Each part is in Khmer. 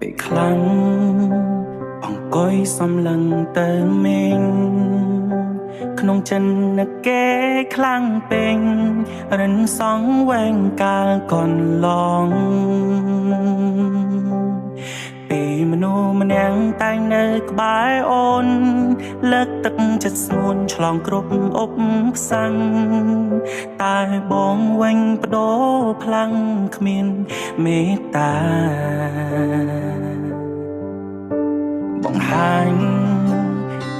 ពេលខ្លាំងអង្គុយសំឡឹងទៅមេងក្នុងចិននឹកគេខ្លាំងពេញរិនសងវែងកាលកន្លងពេលមនុស្សម្នាក់តែងនៅក្បែរអូនលើកទឹកចិត្តស្ងួនឆ្លងគ្រប់អុបផ្សាំងតែបងវិញបដូរផ្លាំងគ្មានមេត្តាបង្ហាញ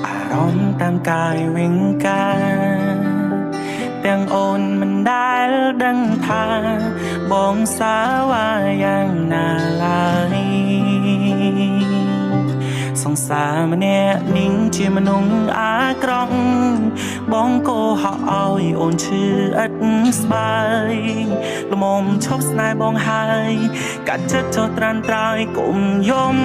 អារម្មណ៍តាមកាយវិញកាទាំងអូនមិនដែលដឹងថាបងសាវាយ៉ាងណាឡើយសង្សារម្នាក់នាងជាមនុស្សអាក្រក់បងក៏ហៅឲ្យអូនឈឺឥតស្បើយល្មមឈប់ស្នេហ៍បងហើយកាត់ចិត្តចោលត្រានត្រោយកុំយំ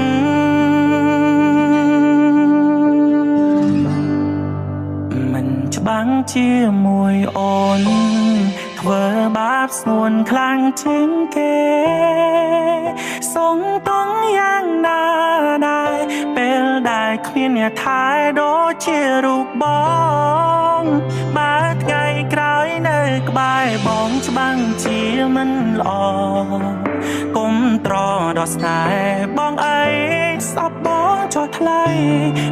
មិនច្បាំងជាមួយអូនធ្វើបាបស្ងួនខ្លាំងជាងគេសងតង់យ៉ាងណាដែរពេលដែលគ្មានអ្នកថែដូចជារូបបងបើថ្ងៃក្រោយនៅក្បែរបងច្បាំងជាមិនល្អគុំត្រដល់ស្នេហ៍បងអីស្អប់បងចោះថ្លៃ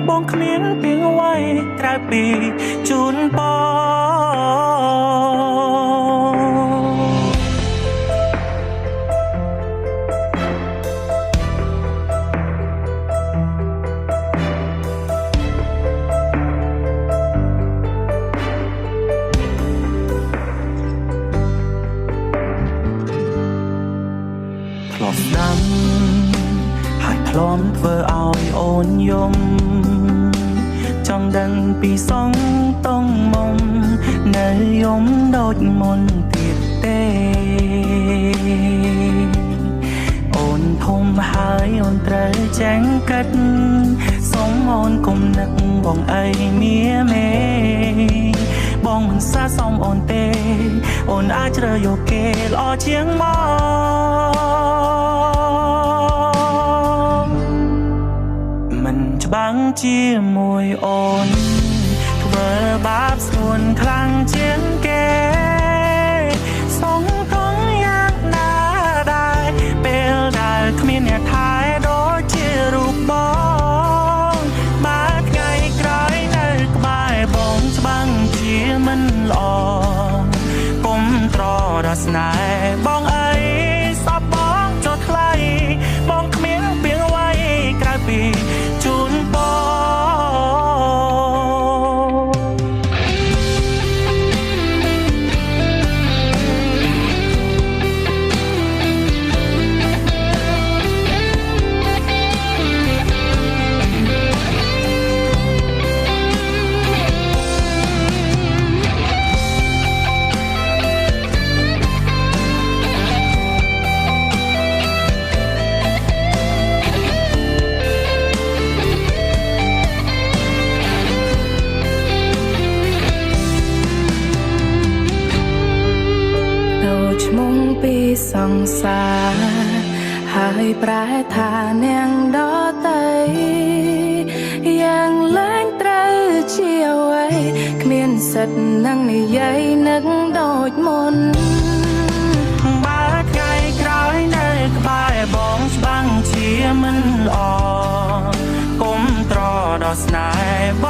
បងគ្មានពីអ្វីក្រៅពីជូនបងធ្លាប់ស្ដាំហើយធ្លាប់ធ្វើឲ្យអូនយំចង់ដឹងពីសងតងមុំនៅយំដូចមុនទៀតទេអូនធំហើយអូនត្រូវចាញ់កាត់សូមអូនគុំនឹកបងអីមៀមេបងមិនសាសមអូនទេអូនអាចជ្រើសយកគេល្អជាងមកមិនច្បាំងជាមួយអូនធ្វើបាបស្ងួនខ្លាំងជាងគេសងតង់យ៉ាងណាដែរពេលដែលគ្មានអ្នកថែដូចជារូបបងបើថ្ងៃក្រោយនៅក្បែរបងច្បាំងជាមិនល្អគុំត្រដល់ស្នេហ៍បងអីសពបងចុះថ្លៃបងគ្មានពីអ្វីក្រៅពីជូនបងពីសង្សារហើយប្រែថានាងដតីយ៉ាងលែងត្រូវជាអ្វីគ្មានសិទ្ធនឹងនិយាយនឹកដូចមុនបើថ្ងៃក្រោយនៅក្បែរបងច្បាំងជាមិនល្អគុំត្រដល់ស្នេហ៍